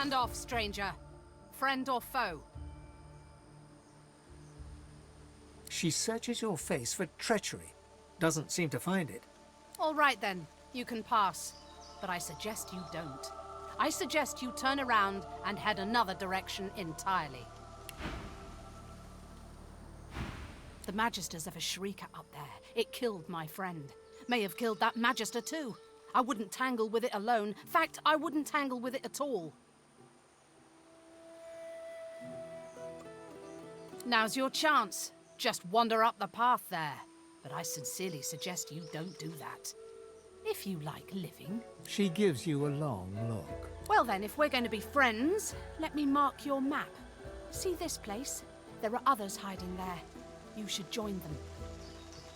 Stand off, stranger. Friend or foe? She searches your face for treachery. Doesn't seem to find it. All right then, you can pass. But I suggest you don't. I suggest you turn around and head another direction entirely. The Magisters of a Shrieker up there. It killed my friend. May have killed that Magister too. I wouldn't tangle with it alone. Fact, I wouldn't tangle with it at all. Now's your chance. Just wander up the path there. But I sincerely suggest you don't do that. If you like living. She gives you a long look. Well then, if we're going to be friends, let me mark your map. See this place? There are others hiding there. You should join them.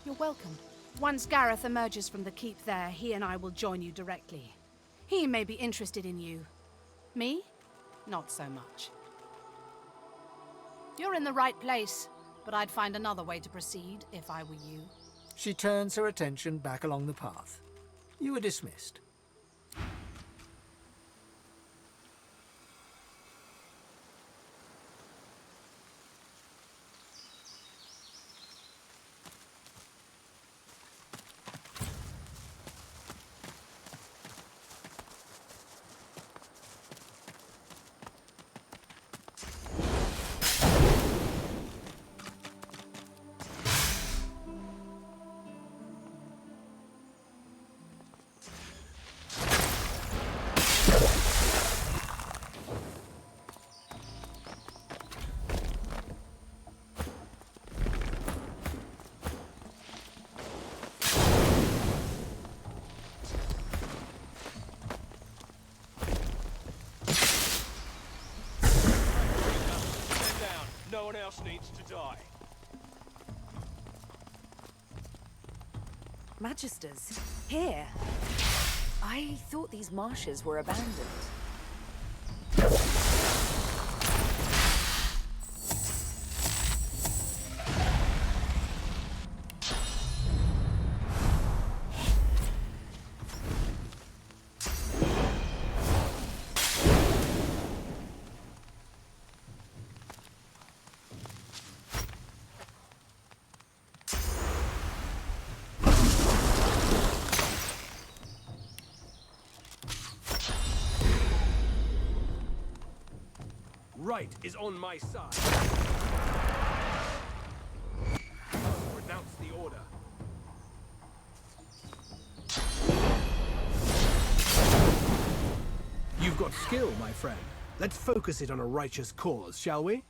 You're welcome. Once Gareth emerges from the keep there, he and I will join you directly. He may be interested in you. Me? Not so much. You're in the right place, but I'd find another way to proceed if I were you. She turns her attention back along the path. You are dismissed. No one else needs to die. Magisters, here. I thought these marshes were abandoned. Right is on my side. Renounce the order. You've got skill, my friend. Let's focus it on a righteous cause, shall we?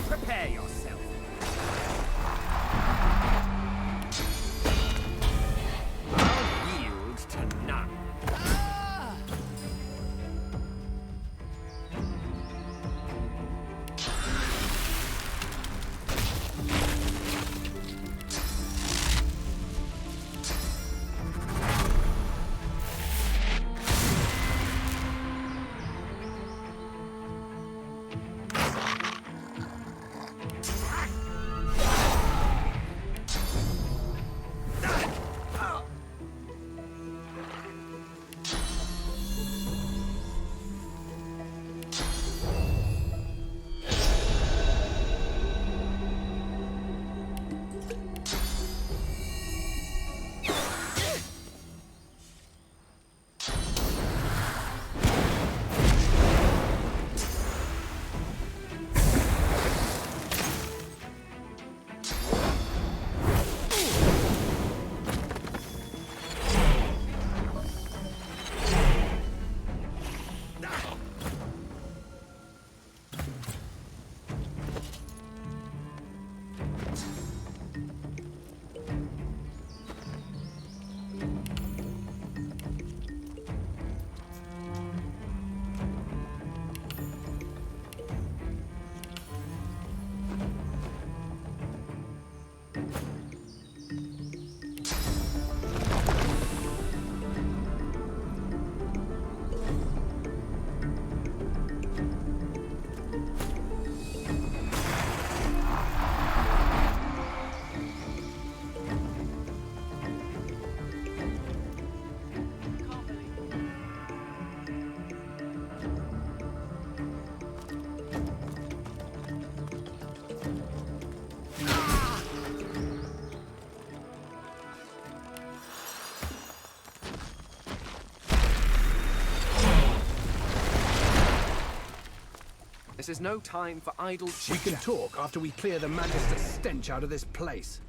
Prepare yourself. I'll yield to none. This is no time for idle We chit can talk after we clear the Magister stench out of this place.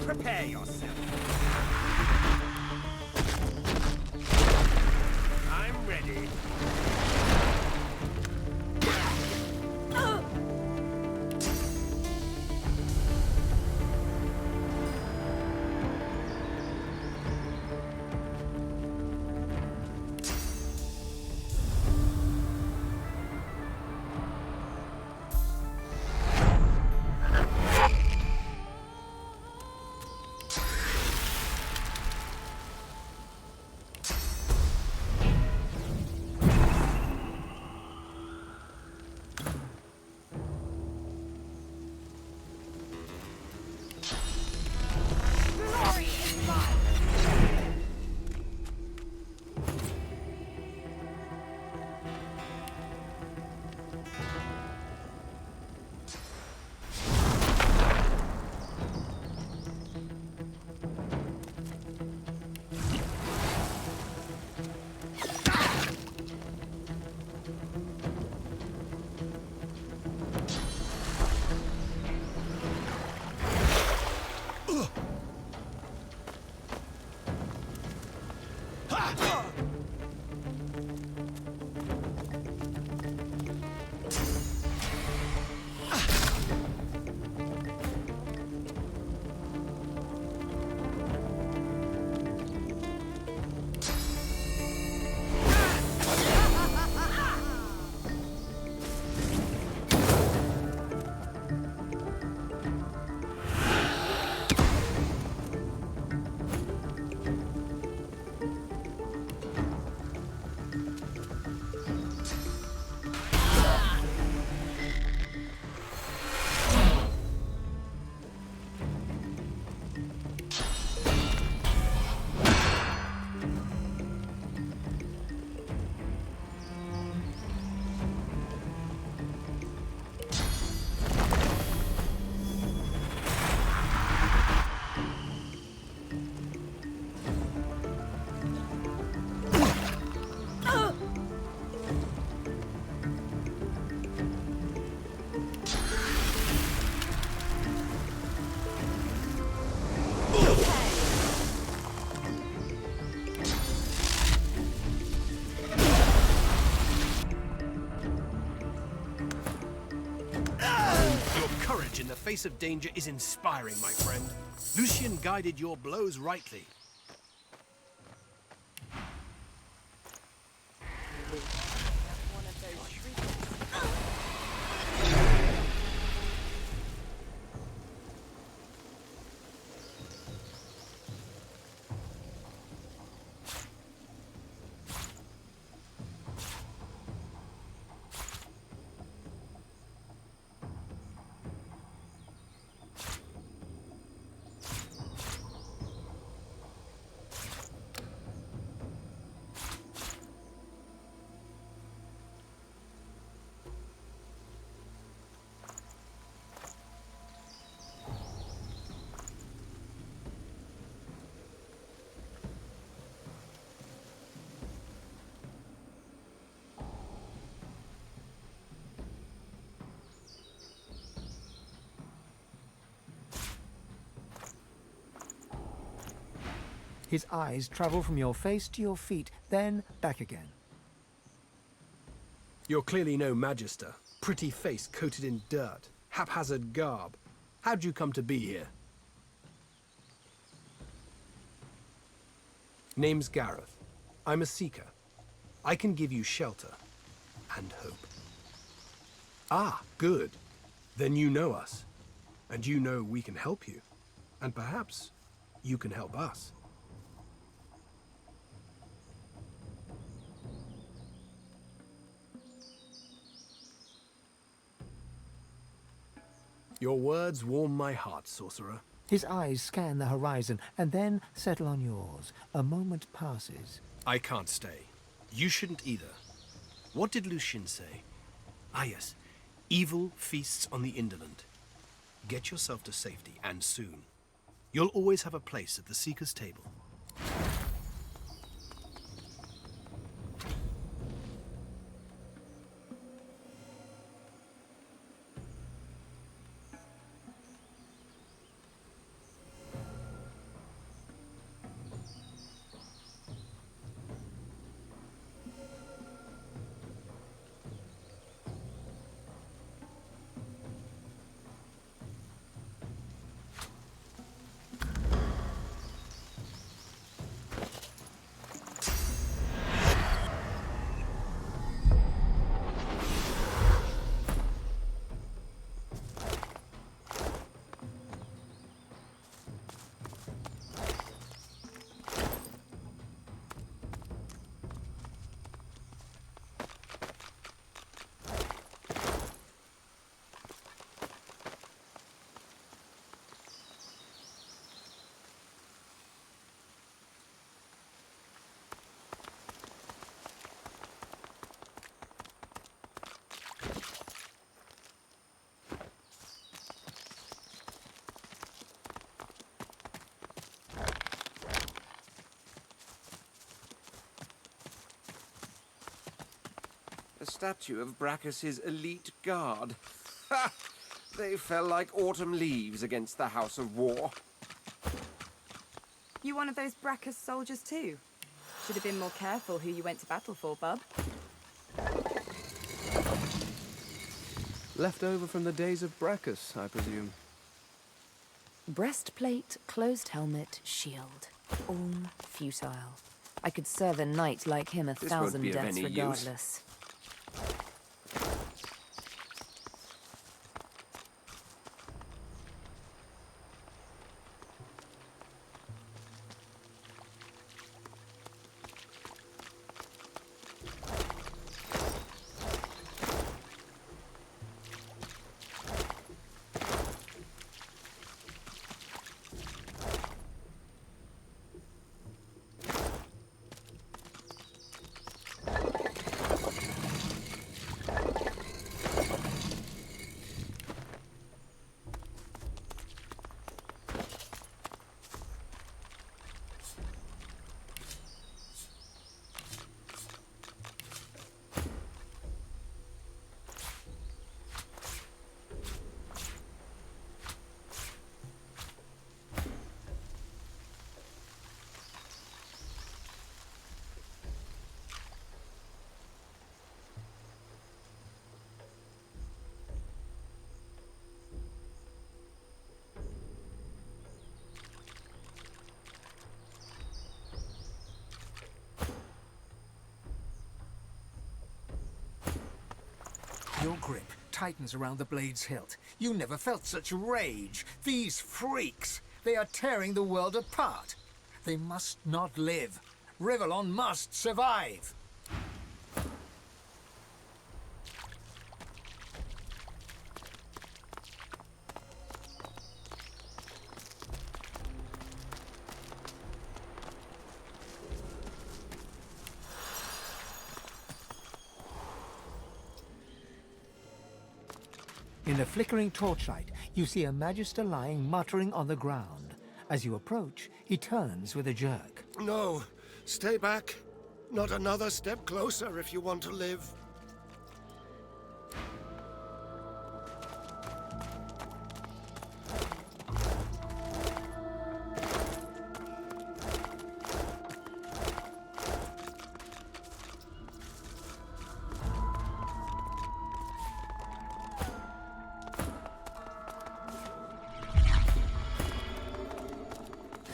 Prepare yourself. I'm ready. In the face of danger is inspiring, my friend. Lucian guided your blows rightly. His eyes travel from your face to your feet, then back again. You're clearly no magister. Pretty face coated in dirt. Haphazard garb. How'd you come to be here? Name's Gareth. I'm a seeker. I can give you shelter and hope. Ah, good. Then you know us. And you know we can help you. And perhaps you can help us. Your words warm my heart, sorcerer. His eyes scan the horizon and then settle on yours. A moment passes. I can't stay. You shouldn't either. What did Lucian say? Ah yes, evil feasts on the indolent. Get yourself to safety, and soon. You'll always have a place at the Seeker's table. A statue of Brachus's elite guard. Ha! They fell like autumn leaves against the House of War. You one of those Brachus soldiers too? Should have been more careful who you went to battle for, bub. Left over from the days of Brachus, I presume. Breastplate, closed helmet, shield. All futile. I could serve a knight like him This won't 1,000 be of deaths any use. regardless. Your grip tightens around the blade's hilt. You never felt such rage. These freaks, they are tearing the world apart. They must not live. Rivellon must survive. In the flickering torchlight, you see a Magister lying muttering on the ground. As you approach, he turns with a jerk. No, stay back. Not another step closer if you want to live.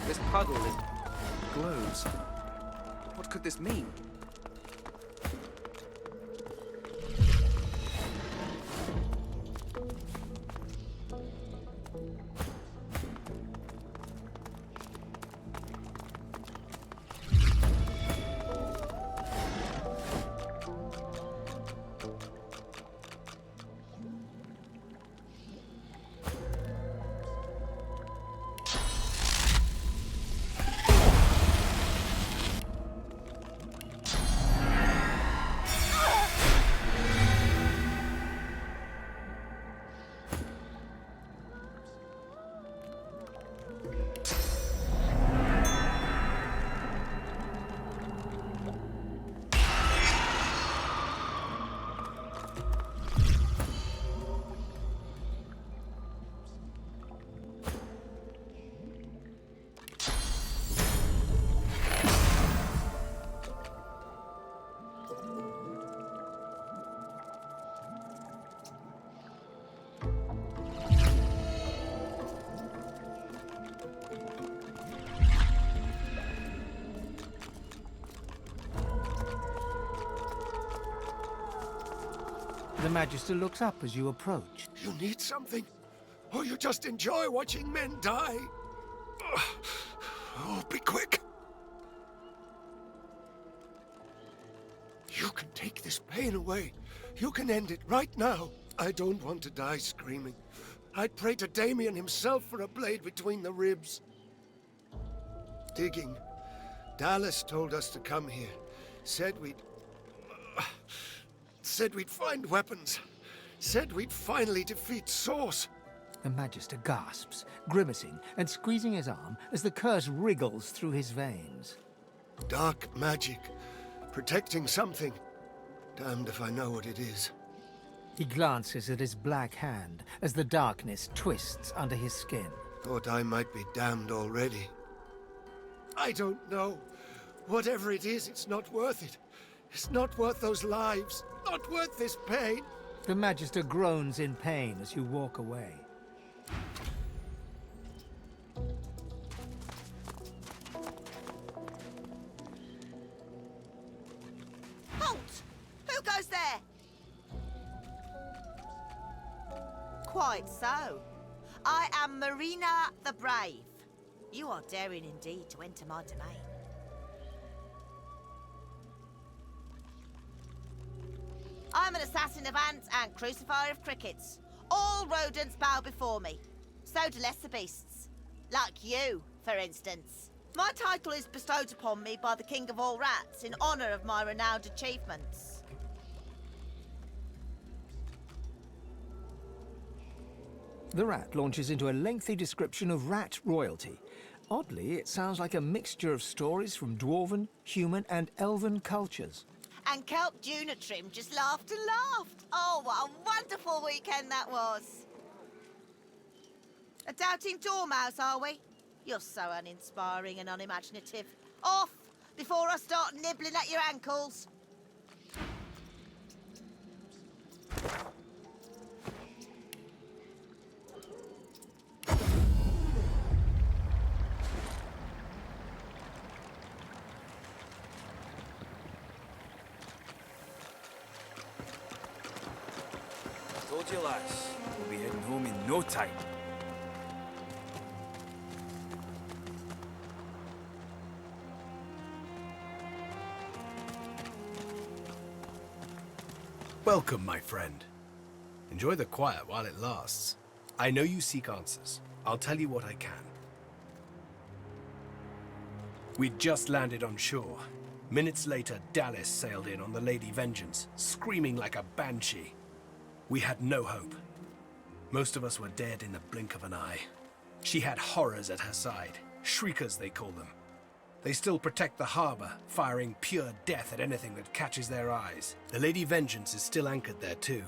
This puddle is... glows. What could this mean? The Magister looks up as you approach. You need something? Or you just enjoy watching men die? Oh, be quick. You can take this pain away. You can end it right now. I don't want to die screaming. I'd pray to Damien himself for a blade between the ribs. Digging. Dallas told us to come here. Said we'd find weapons. Said we'd finally defeat Source. The Magister gasps, grimacing and squeezing his arm as the curse wriggles through his veins. Dark magic. Protecting something. Damned if I know what it is. He glances at his black hand as the darkness twists under his skin. Thought I might be damned already. I don't know. Whatever it is, it's not worth it. It's not worth those lives. Not worth this pain. The Magister groans in pain as you walk away. Halt! Who goes there? Quite so. I am Marina the Brave. You are daring indeed to enter my domain. I'm an assassin of ants and crucifier of crickets. All rodents bow before me. So do lesser beasts. Like you, for instance. My title is bestowed upon me by the King of all Rats in honour of my renowned achievements. The rat launches into a lengthy description of rat royalty. Oddly, it sounds like a mixture of stories from dwarven, human, and elven cultures. And Kelp Junitrim just laughed and laughed. Oh, what a wonderful weekend that was. A doubting dormouse, are we? You're so uninspiring and unimaginative. Off, before I start nibbling at your ankles. Told you, lass. We'll be heading home in no time. Welcome, my friend. Enjoy the quiet while it lasts. I know you seek answers. I'll tell you what I can. We'd just landed on shore. Minutes later, Dallas sailed in on the Lady Vengeance, screaming like a banshee. We had no hope. Most of us were dead in the blink of an eye. She had horrors at her side, shriekers they call them. They still protect the harbor, firing pure death at anything that catches their eyes. The Lady Vengeance is still anchored there too.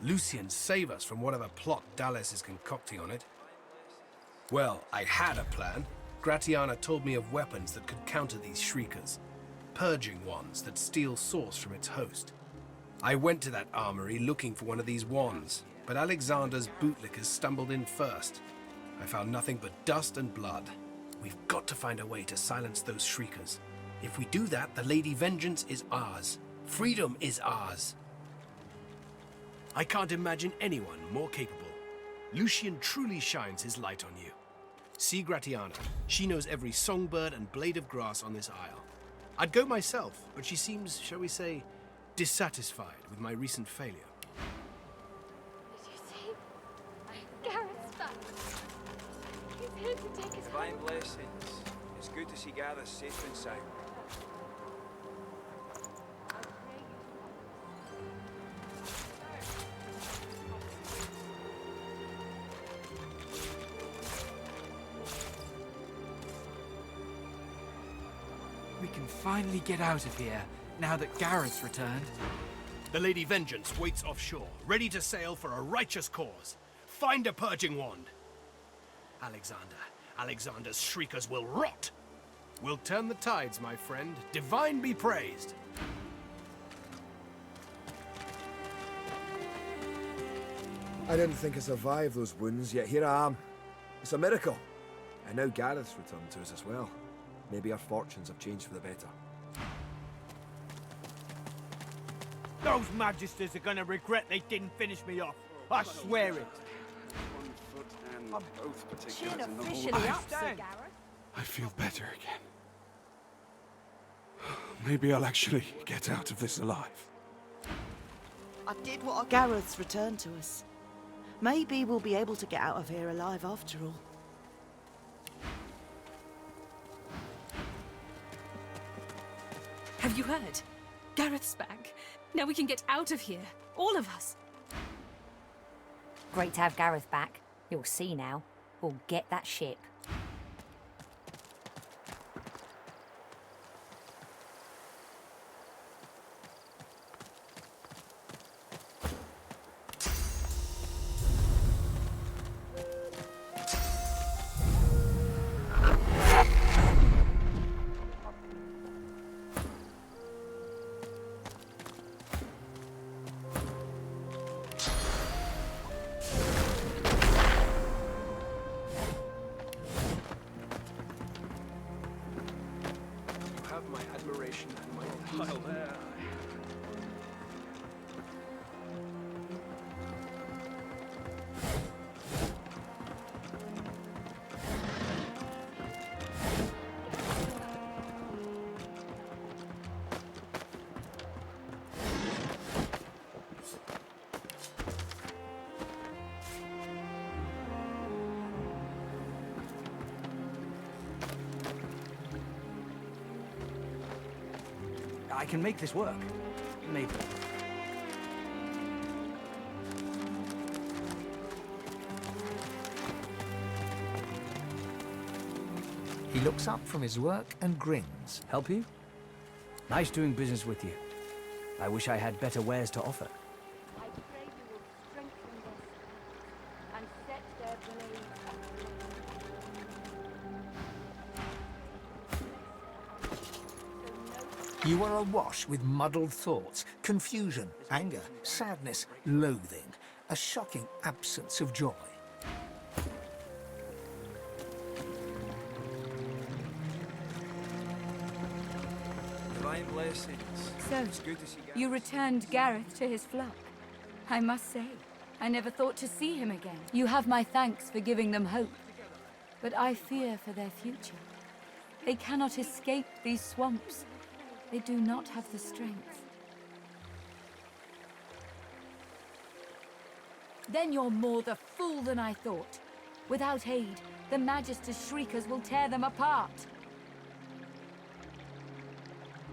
Lucian, save us from whatever plot Dallas is concocting on it. Well, I had a plan. Gratiana told me of weapons that could counter these shriekers. Purging ones that steal source from its host. I went to that armory looking for one of these wands, but Alexander's bootlickers stumbled in first. I found nothing but dust and blood. We've got to find a way to silence those shriekers. If we do that, the Lady Vengeance is ours. Freedom is ours. I can't imagine anyone more capable. Lucian truly shines his light on you. See Gratiana. She knows every songbird and blade of grass on this isle. I'd go myself, but she seems, shall we say, dissatisfied with my recent failure. Did you see? Gareth's back. He's here to take us Divine home. blessings. It's good to see Gareth safe and sound. We can finally get out of here, now that Gareth's returned. The Lady Vengeance waits offshore, ready to sail for a righteous cause. Find a purging wand. Alexander's shriekers will rot. We'll turn the tides, my friend. Divine be praised. I didn't think I survived those wounds, yet here I am. It's a miracle. And now Gareth's returned to us as well. Maybe our fortunes have changed for the better. Those Magisters are gonna regret they didn't finish me off. I swear it. Chin officially up, Sir Gareth. I feel better again. Maybe I'll actually get out of this alive. I did what Gareth's returned to us. Maybe we'll be able to get out of here alive after all. Have you heard? Gareth's back. Now we can get out of here. All of us. Great to have Gareth back. You'll see now. We'll get that ship. while there. I can make this work. Maybe. He looks up from his work and grins. Help you? Nice doing business with you. I wish I had better wares to offer. I pray you will strengthen their strength and set their blades. You are awash with muddled thoughts, confusion, anger, sadness, loathing, a shocking absence of joy. Divine blessings. So, It's good to see you returned Gareth to his flock. I must say, I never thought to see him again. You have my thanks for giving them hope, but I fear for their future. They cannot escape these swamps. They do not have the strength. Then you're more the fool than I thought. Without aid, the Magister's shriekers will tear them apart.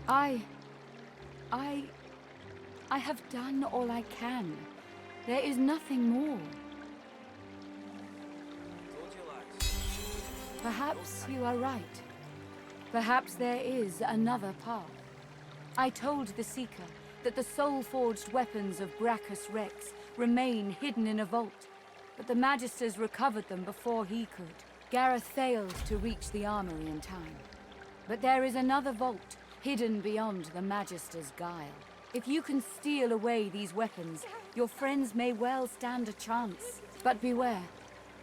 I have done all I can. There is nothing more. Perhaps you are right. Perhaps there is another path. I told the Seeker that the soul-forged weapons of Brachus Rex remain hidden in a vault, but the Magisters recovered them before he could. Gareth failed to reach the armory in time. But there is another vault, hidden beyond the Magister's guile. If you can steal away these weapons, your friends may well stand a chance. But beware,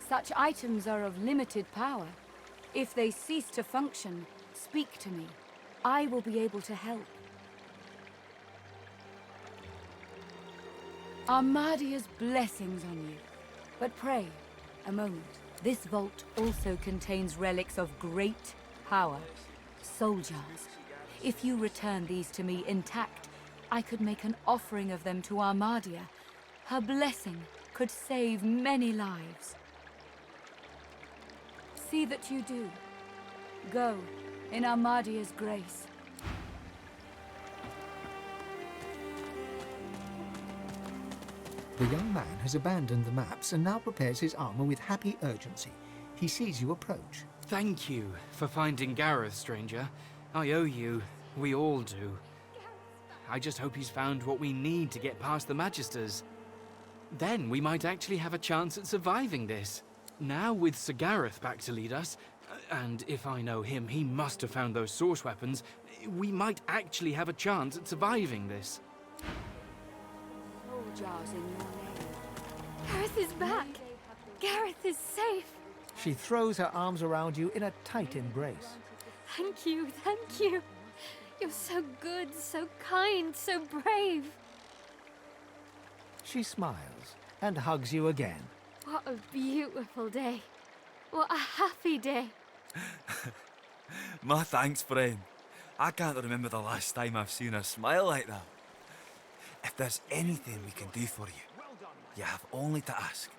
such items are of limited power. If they cease to function, speak to me. I will be able to help. Amadia's blessings on you. But pray, a moment. This vault also contains relics of great power. Soul jars. If you return these to me intact, I could make an offering of them to Amadia. Her blessing could save many lives. See that you do. Go, in Amadia's grace. The young man has abandoned the maps and now prepares his armor with happy urgency. He sees you approach. Thank you for finding Gareth, stranger. I owe you. We all do. I just hope he's found what we need to get past the Magisters. Then we might actually have a chance at surviving this. Now with Sir Gareth back to lead us, and if I know him, he must have found those source weapons, we might actually have a chance at surviving this. Soul jars in your name. Gareth is back. Gareth is safe. She throws her arms around you in a tight embrace. Thank you, thank you. You're so good, so kind, so brave. She smiles and hugs you again. What a beautiful day. What a happy day. My thanks, friend. I can't remember the last time I've seen her smile like that. If there's anything we can do for you, you have only to ask.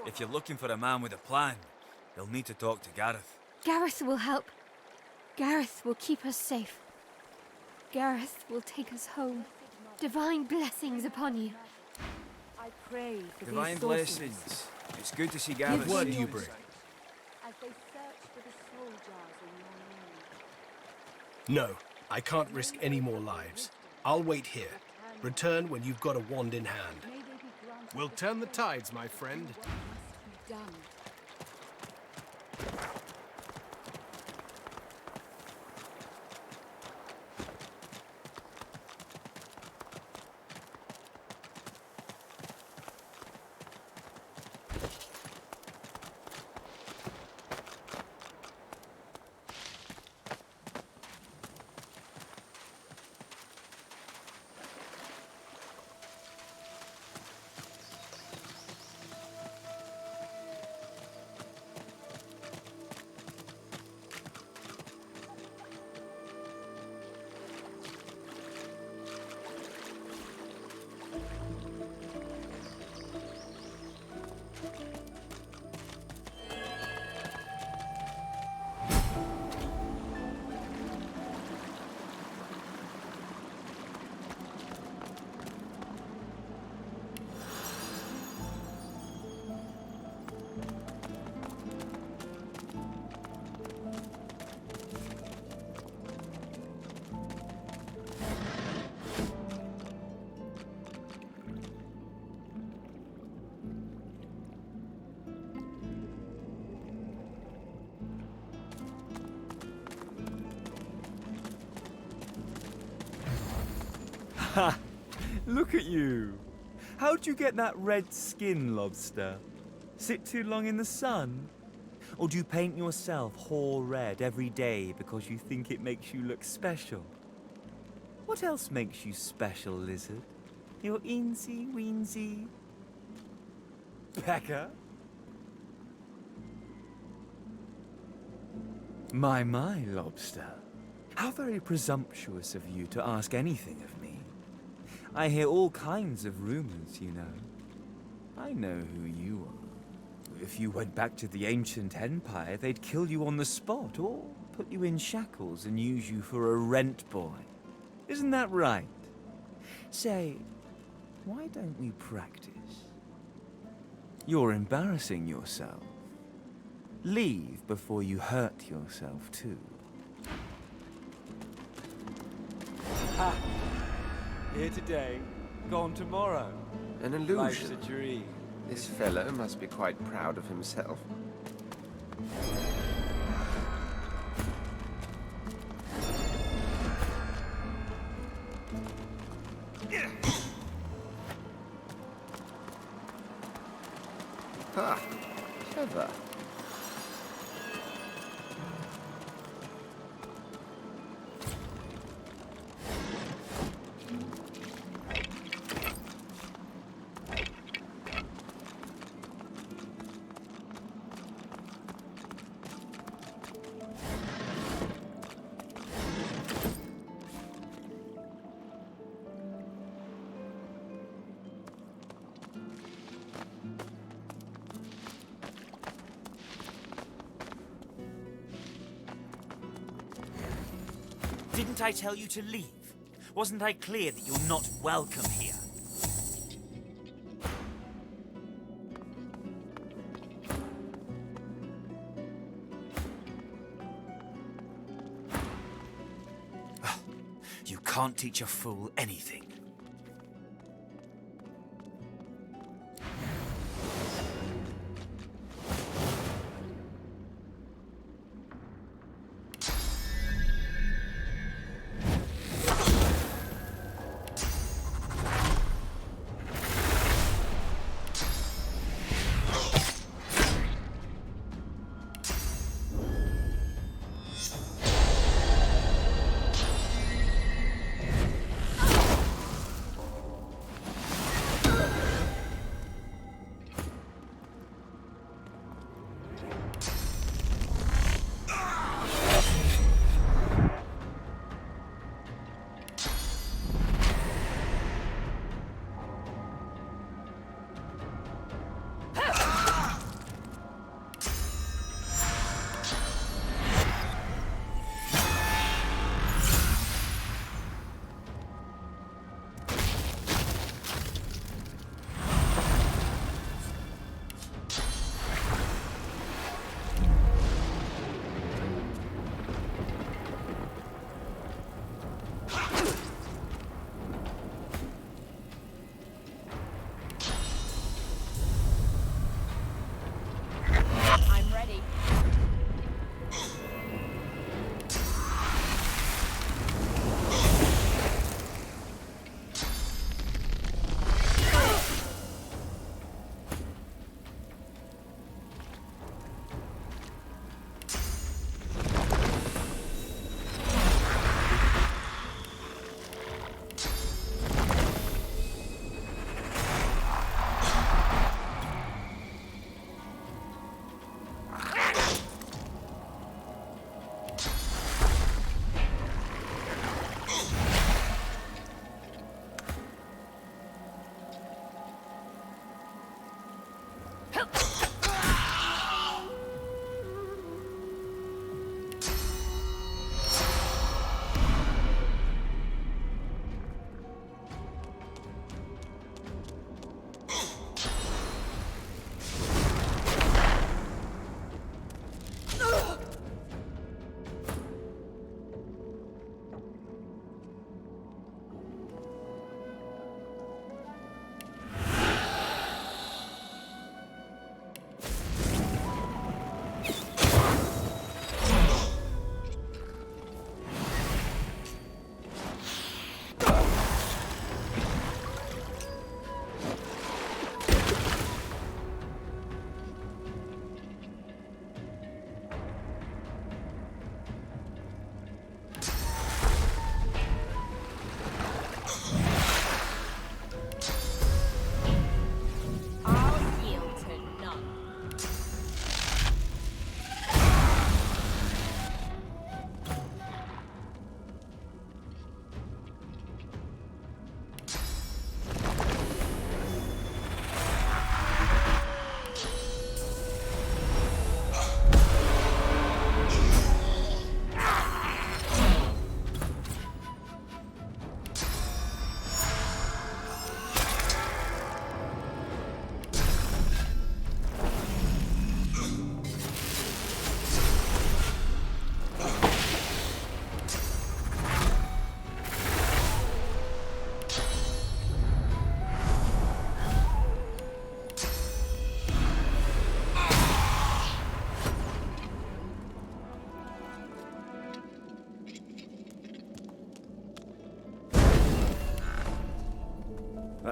If you're looking for a man with a plan, you'll need to talk to Gareth. Gareth will help. Gareth will keep us safe. Gareth will take us home. Divine blessings upon you. I pray for Divine these sorcerers. blessings. It's good to see Gareth. What do you bring? As they search for the soul jars in your name. No, I can't risk any more lives. I'll wait here. Return when you've got a wand in hand. May they be granted We'll turn the tides, my friend. what must be done. Ha! Look at you. How'd you get that red skin, lobster? Sit too long in the sun? Or do you paint yourself whore red every day because you think it makes you look special? What else makes you special, lizard? Your eensy weensy pecker? My, lobster. How very presumptuous of you to ask anything of me. I hear all kinds of rumors, you know. I know who you are. If you went back to the ancient empire, they'd kill you on the spot or put you in shackles and use you for a rent boy. Isn't that right? Say, why don't we practice? You're embarrassing yourself. Leave before you hurt yourself, too. Ha! Here today, gone tomorrow. An illusion. Life's a dream. This fellow must be quite proud of himself. Ha! Clever. Didn't I tell you to leave? Wasn't I clear that you're not welcome here? You can't teach a fool anything.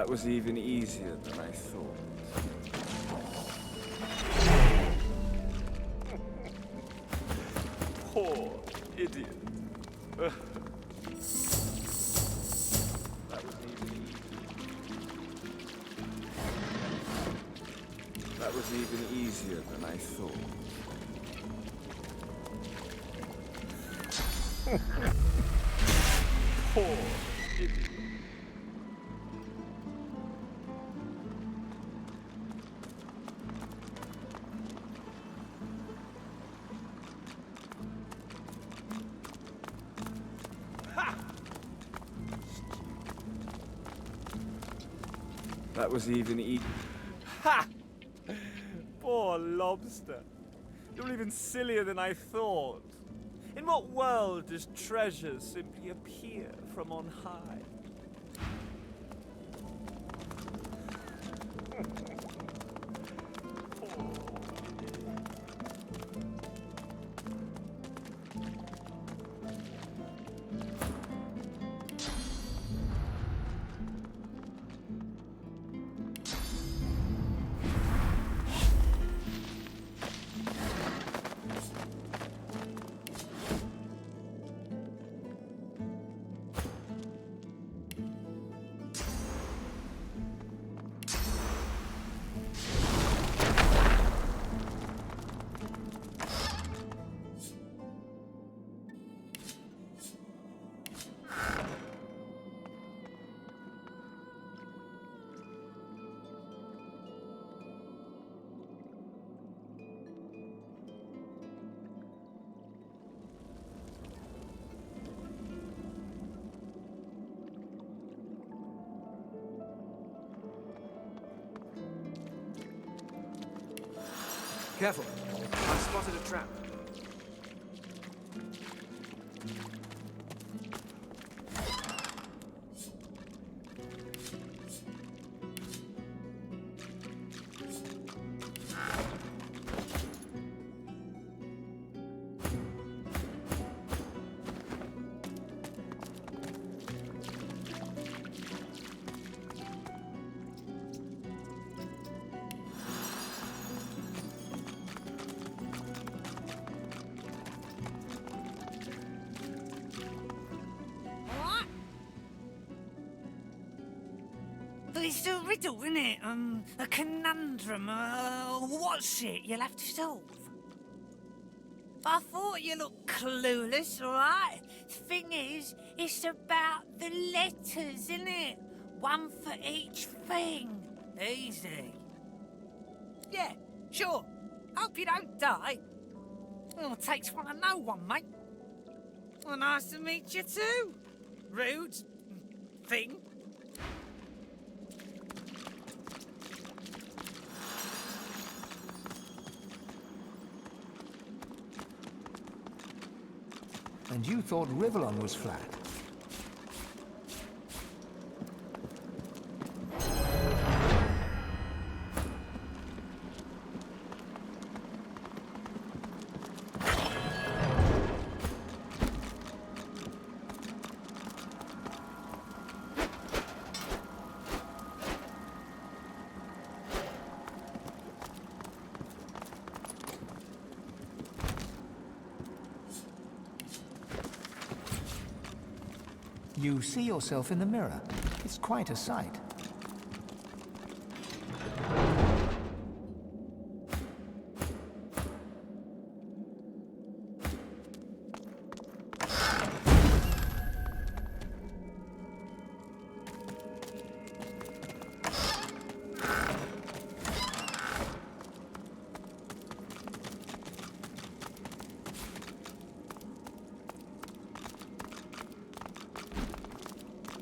That was even easier than I thought. Poor idiot. That was even That was even easier than I thought. Poor idiot. That was even Ha! Poor lobster. You're even sillier than I thought. In what world does treasure simply appear from on high? Careful. I've spotted a trap. It's a riddle, innit? A conundrum. What's it you'll have to solve? I thought you looked clueless, alright? Thing is, it's about the letters, innit? One for each thing. Easy. Yeah, sure. Hope you don't die. Well, it takes one to know one, mate. Well, nice to meet you too. Rude thing. And you thought Rivellon was flat. You see yourself in the mirror. It's quite a sight.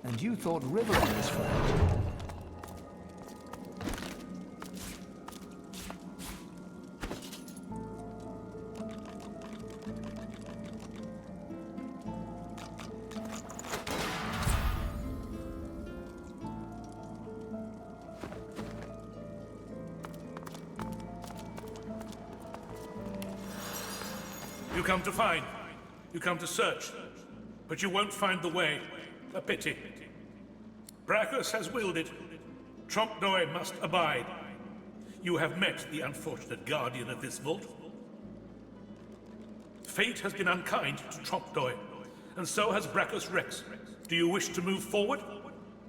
And you thought Rivellon was flat. You come to find. You come to search. But you won't find the way. A pity. Brachus has willed it. Trompdoi must abide. You have met the unfortunate guardian of this vault. Fate has been unkind to Trompdoi, and so has Brachus Rex. Do you wish to move forward?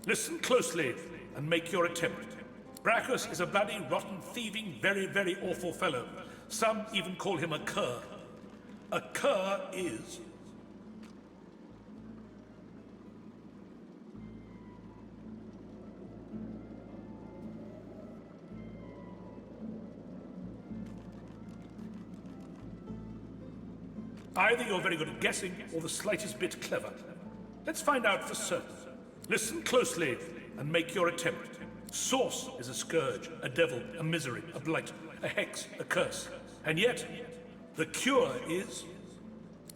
Listen closely and make your attempt. Brachus is a bloody, rotten, thieving, very, very awful fellow. Some even call him a cur. A cur is... either you're very good at guessing, or the slightest bit clever. Let's find out for certain. Listen closely, and make your attempt. Source is a scourge, a devil, a misery, a blight, a hex, a curse. And yet, the cure is...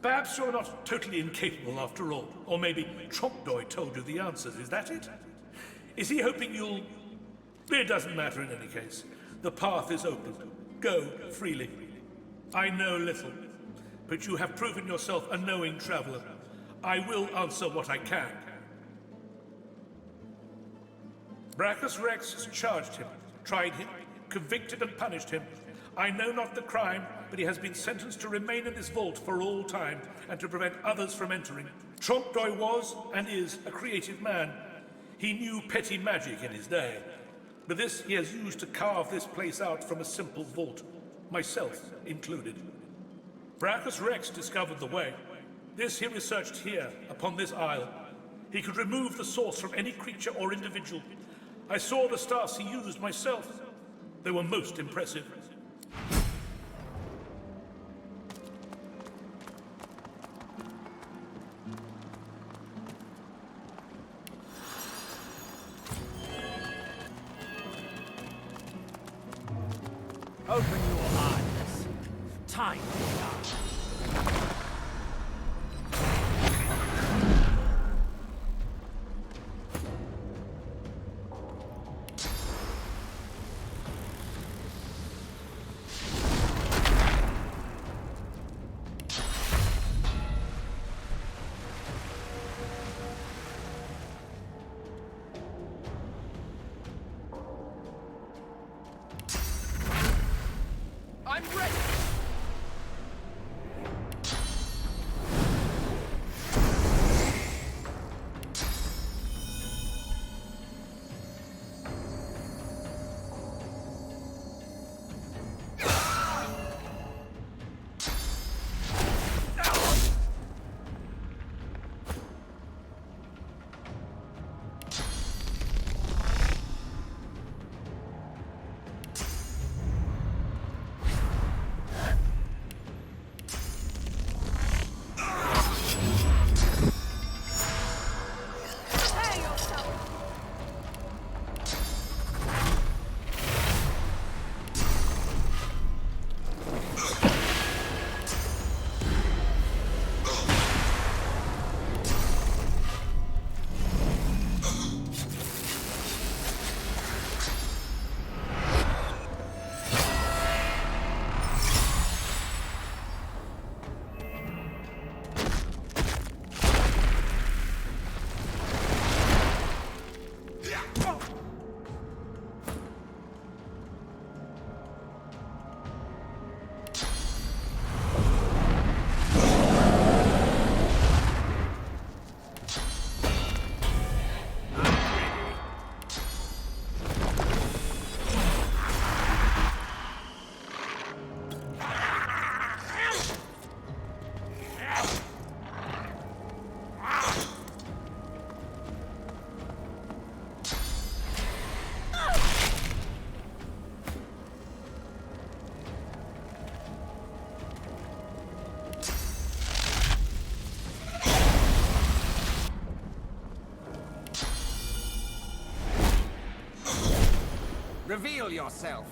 Perhaps you're not totally incapable after all. Or maybe Trompdoi told you the answers, is that it? Is he hoping you'll... It doesn't matter in any case. The path is open. Go freely. I know little, but you have proven yourself a knowing traveler. I will answer what I can. Brachus Rex has charged him, tried him, convicted and punished him. I know not the crime, but he has been sentenced to remain in this vault for all time, and to prevent others from entering. Trompdoi was, and is, a creative man. He knew petty magic in his day. But this he has used to carve this place out from a simple vault, myself included. Brachus Rex discovered the way. This he researched here, upon this isle. He could remove the source from any creature or individual. I saw the stars he used myself. They were most impressive. Open your eyes. Time to die. I'm ready! Reveal yourself!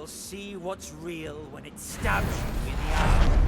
see what's real when it stabs you in the eye.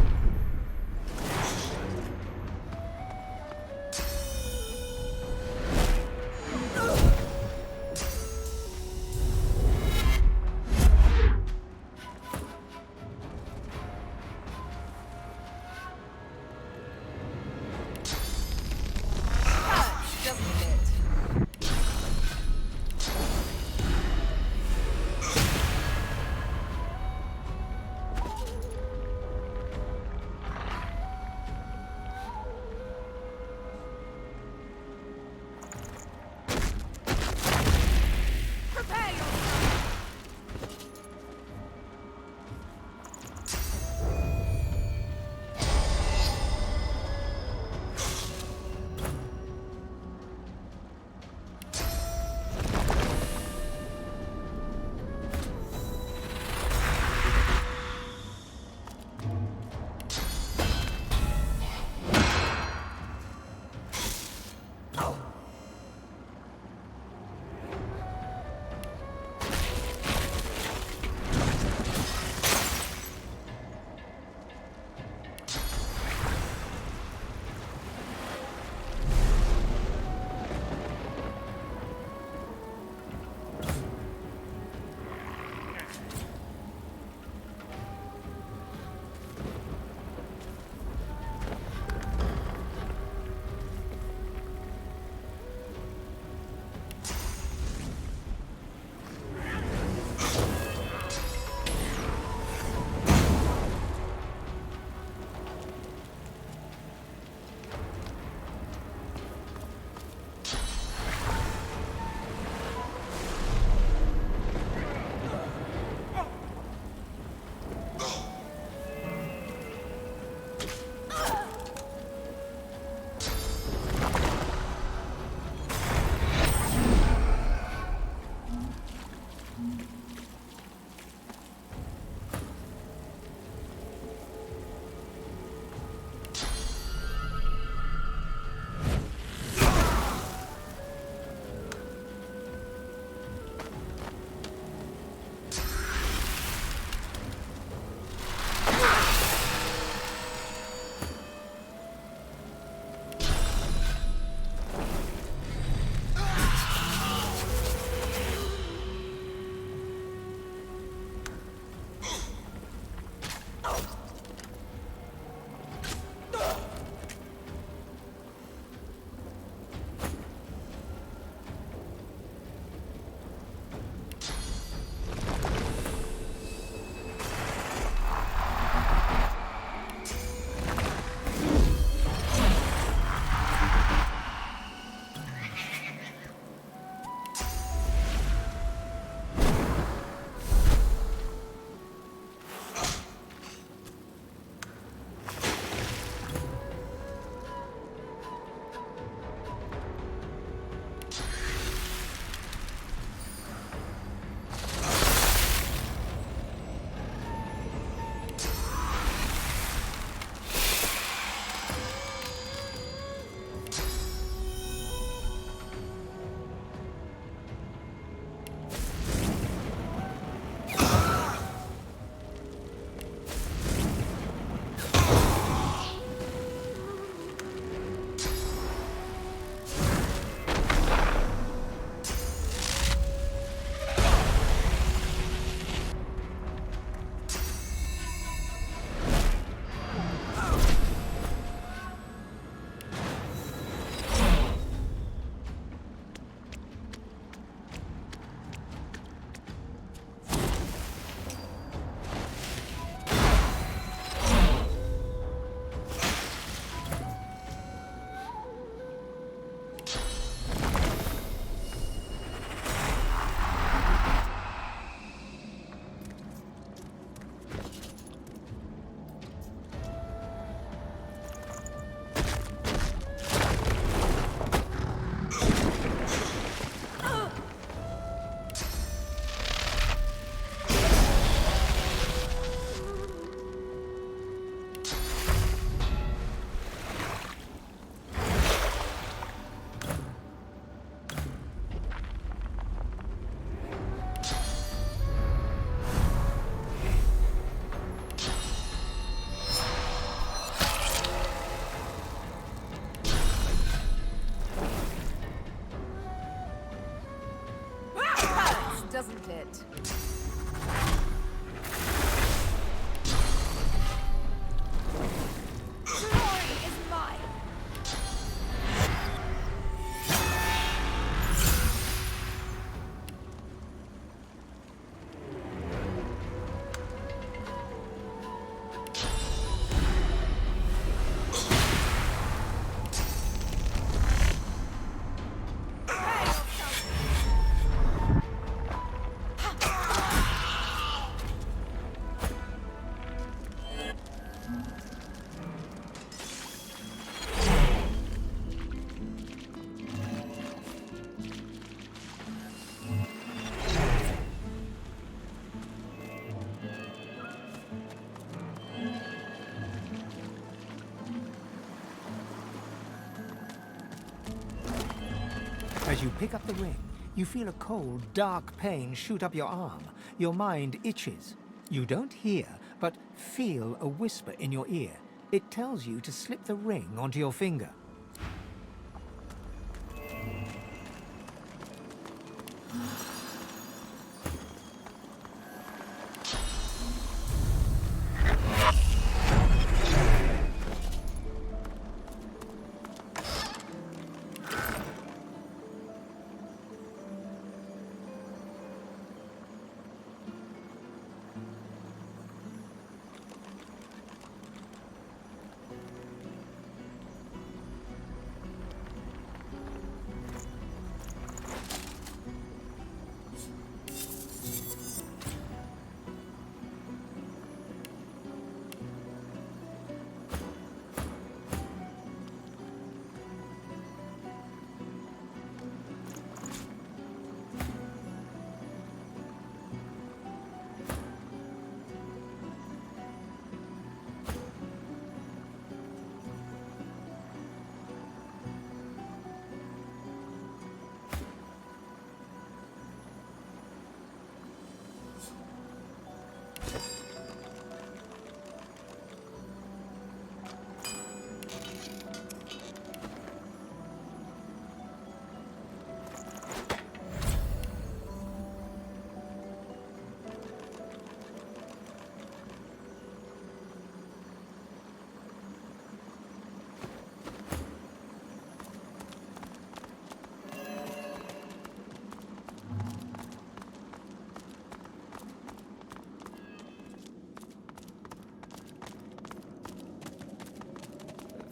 doesn't it? Glory is mine! As you pick up the ring, you feel a cold, dark pain shoot up your arm. Your mind itches. You don't hear, but feel a whisper in your ear. It tells you to slip the ring onto your finger.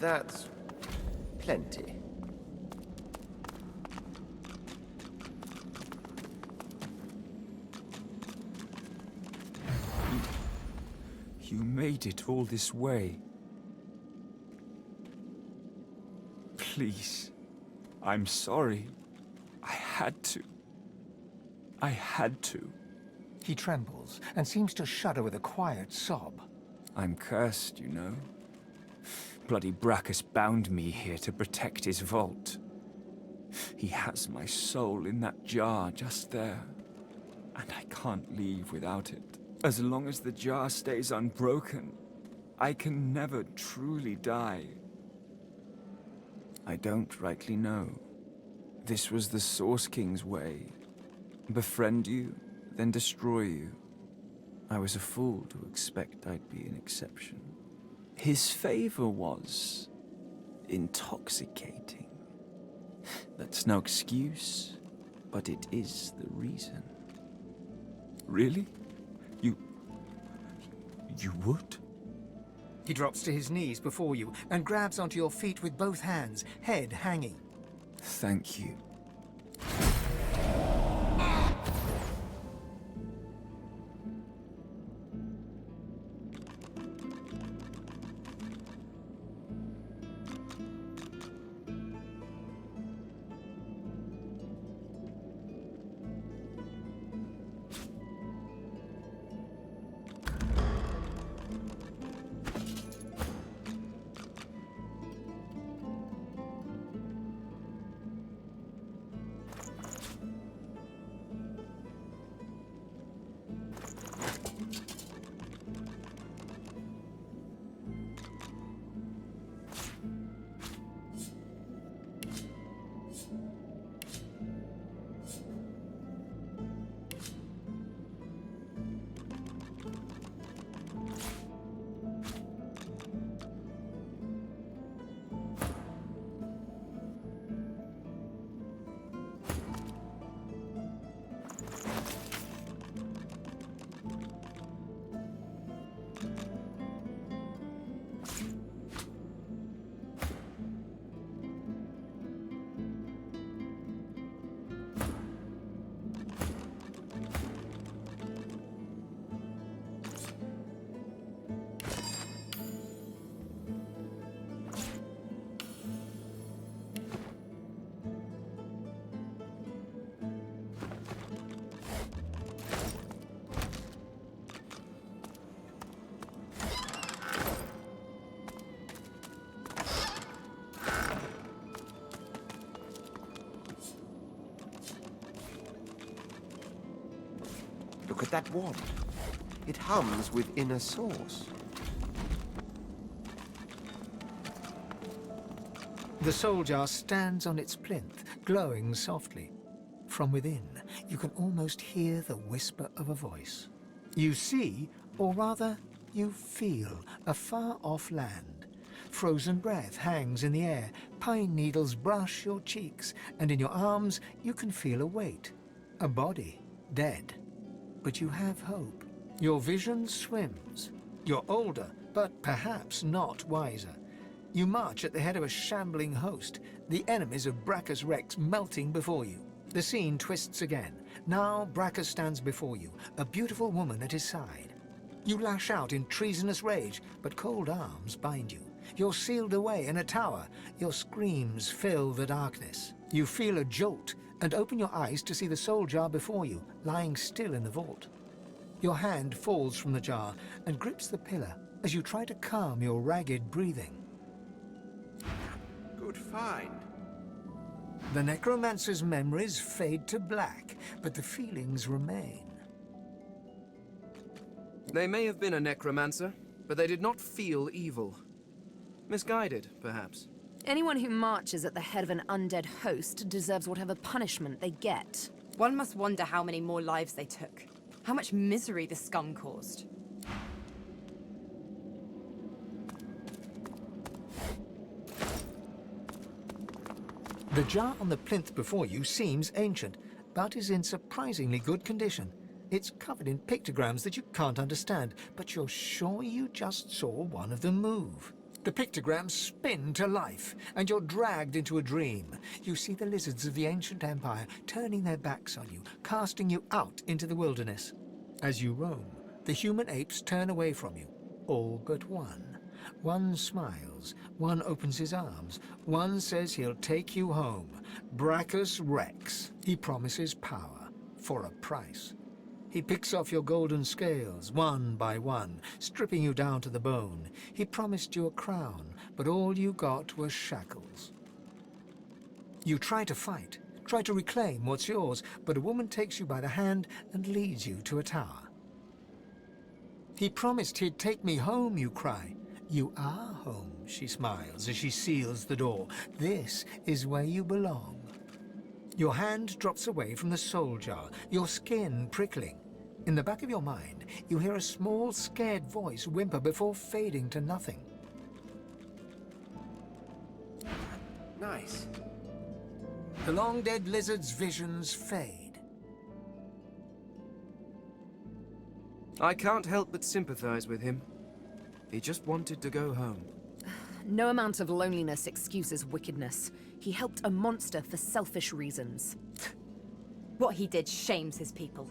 That's plenty. You made it all this way. Please. I'm sorry. I had to. I had to. He trembles and seems to shudder with a quiet sob. I'm cursed, you know. Bloody Brachus bound me here to protect his vault. He has my soul in that jar just there. And I can't leave without it. As long as the jar stays unbroken, I can never truly die. I don't rightly know. This was the Source King's way. Befriend you, then destroy you. I was a fool to expect I'd be an exception. His favor was intoxicating. That's no excuse, but it is the reason. Really? You would? He drops to his knees before you and grabs onto your feet with both hands, head hanging. Thank you. Look at that wand. It hums with inner source. The soul jar stands on its plinth, glowing softly. From within, you can almost hear the whisper of a voice. You see, or rather, you feel, a far-off land. Frozen breath hangs in the air, pine needles brush your cheeks, and in your arms you can feel a weight. A body, dead. But you have hope. Your vision swims. You're older, but perhaps not wiser. You march at the head of a shambling host, the enemies of Brachus Rex melting before you. The scene twists again. Now Brachus stands before you, a beautiful woman at his side. You lash out in treasonous rage, but cold arms bind you. You're sealed away in a tower. Your screams fill the darkness. You feel a jolt and open your eyes to see the soul jar before you, lying still in the vault. Your hand falls from the jar and grips the pillar as you try to calm your ragged breathing. Good find. The necromancer's memories fade to black, but the feelings remain. They may have been a necromancer, but they did not feel evil. Misguided, perhaps. Anyone who marches at the head of an undead host deserves whatever punishment they get. One must wonder how many more lives they took. How much misery the scum caused. The jar on the plinth before you seems ancient, but is in surprisingly good condition. It's covered in pictograms that you can't understand, but you're sure you just saw one of them move. The pictograms spin to life, and you're dragged into a dream. You see the lizards of the ancient empire turning their backs on you, casting you out into the wilderness. As you roam, the human apes turn away from you, all but one. One smiles, one opens his arms, one says he'll take you home. Brachus Rex. He promises power, for a price. He picks off your golden scales, one by one, stripping you down to the bone. He promised you a crown, but all you got were shackles. You try to fight, try to reclaim what's yours, but a woman takes you by the hand and leads you to a tower. He promised he'd take me home, you cry. You are home, she smiles as she seals the door. This is where you belong. Your hand drops away from the soul jar, your skin prickling. In the back of your mind, you hear a small, scared voice whimper before fading to nothing. Nice. The long-dead lizard's visions fade. I can't help but sympathize with him. He just wanted to go home. No amount of loneliness excuses wickedness. He helped a monster for selfish reasons. What he did shames his people.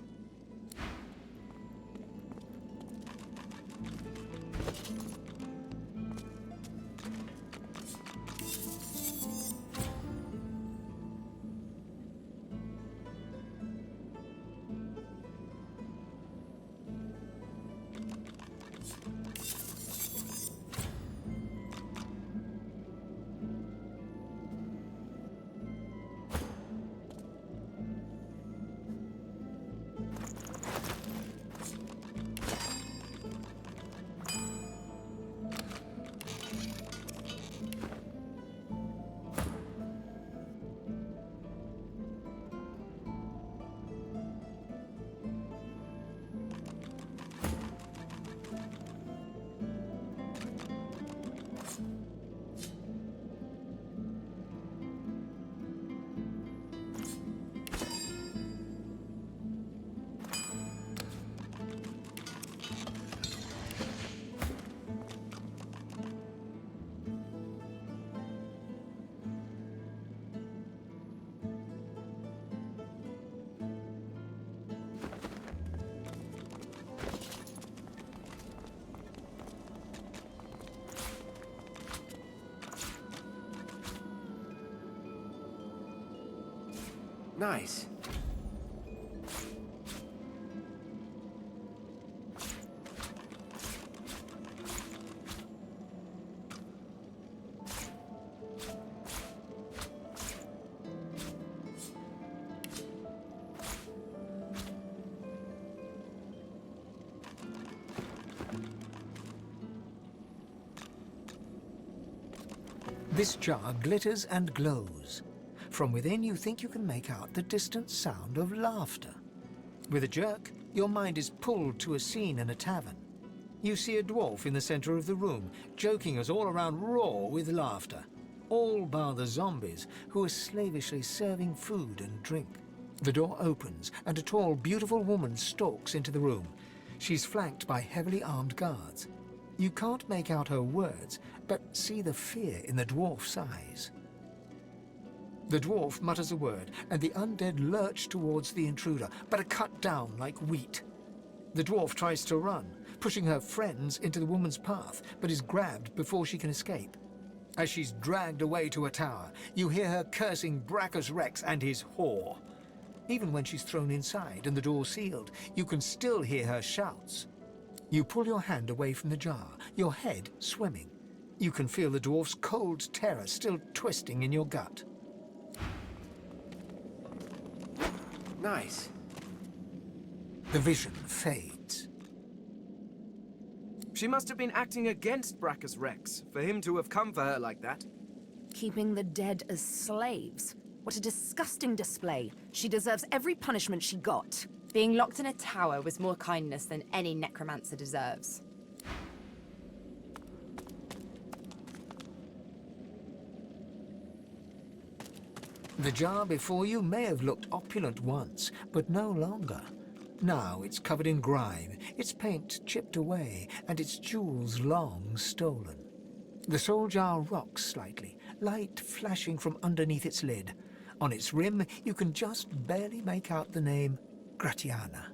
Nice. This jar glitters and glows. From within, you think you can make out the distant sound of laughter. With a jerk, your mind is pulled to a scene in a tavern. You see a dwarf in the center of the room, joking us all around roar with laughter. All bar the zombies, who are slavishly serving food and drink. The door opens, and a tall, beautiful woman stalks into the room. She's flanked by heavily armed guards. You can't make out her words, but see the fear in the dwarf's eyes. The dwarf mutters a word, and the undead lurch towards the intruder, but are cut down like wheat. The dwarf tries to run, pushing her friends into the woman's path, but is grabbed before she can escape. As she's dragged away to a tower, you hear her cursing Brachus Rex and his whore. Even when she's thrown inside and the door sealed, you can still hear her shouts. You pull your hand away from the jar, your head swimming. You can feel the dwarf's cold terror still twisting in your gut. Nice. The vision fades. She must have been acting against Brachus Rex, for him to have come for her like that. Keeping the dead as slaves. What a disgusting display. She deserves every punishment she got. Being locked in a tower was more kindness than any necromancer deserves. The jar before you may have looked opulent once, but no longer. Now it's covered in grime, its paint chipped away, and its jewels long stolen. The soul jar rocks slightly, light flashing from underneath its lid. On its rim, you can just barely make out the name Gratiana.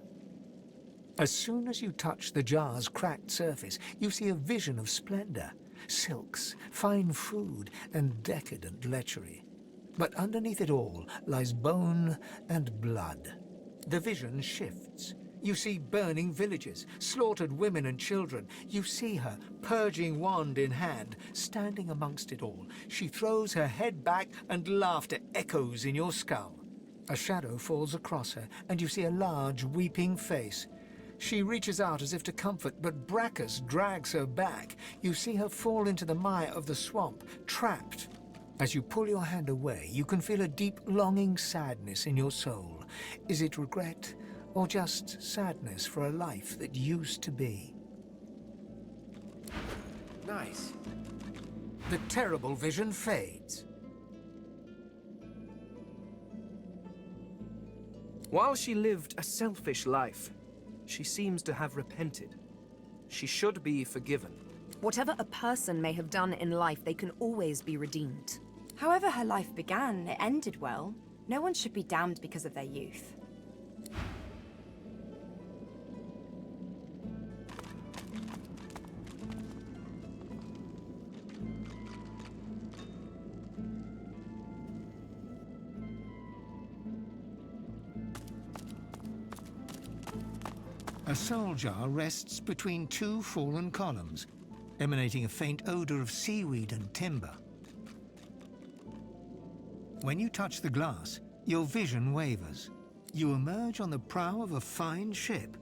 As soon as you touch the jar's cracked surface, you see a vision of splendor, silks, fine food, and decadent lechery. But underneath it all lies bone and blood. The vision shifts. You see burning villages, slaughtered women and children. You see her, purging wand in hand, standing amongst it all. She throws her head back and laughter echoes in your skull. A shadow falls across her, and you see a large, weeping face. She reaches out as if to comfort, but Brachus drags her back. You see her fall into the mire of the swamp, trapped. As you pull your hand away, you can feel a deep, longing sadness in your soul. Is it regret, or just sadness for a life that used to be? Nice. The terrible vision fades. While she lived a selfish life, she seems to have repented. She should be forgiven. Whatever a person may have done in life, they can always be redeemed. However her life began, it ended well. No one should be damned because of their youth. A soul jar rests between two fallen columns, emanating a faint odor of seaweed and timber. When you touch the glass, your vision wavers. You emerge on the prow of a fine ship.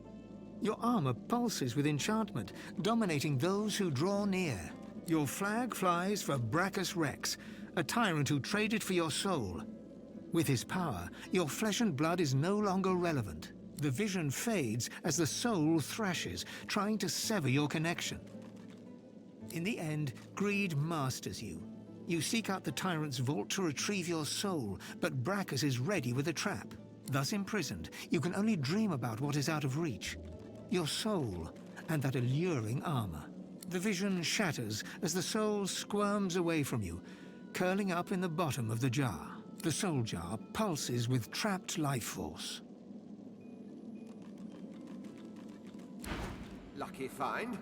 Your armor pulses with enchantment, dominating those who draw near. Your flag flies for Brachus Rex, a tyrant who traded for your soul. With his power, your flesh and blood is no longer relevant. The vision fades as the soul thrashes, trying to sever your connection. In the end, greed masters you. You seek out the tyrant's vault to retrieve your soul, but Brachus is ready with a trap. Thus imprisoned, you can only dream about what is out of reach. Your soul and that alluring armor. The vision shatters as the soul squirms away from you, curling up in the bottom of the jar. The soul jar pulses with trapped life force. Lucky find.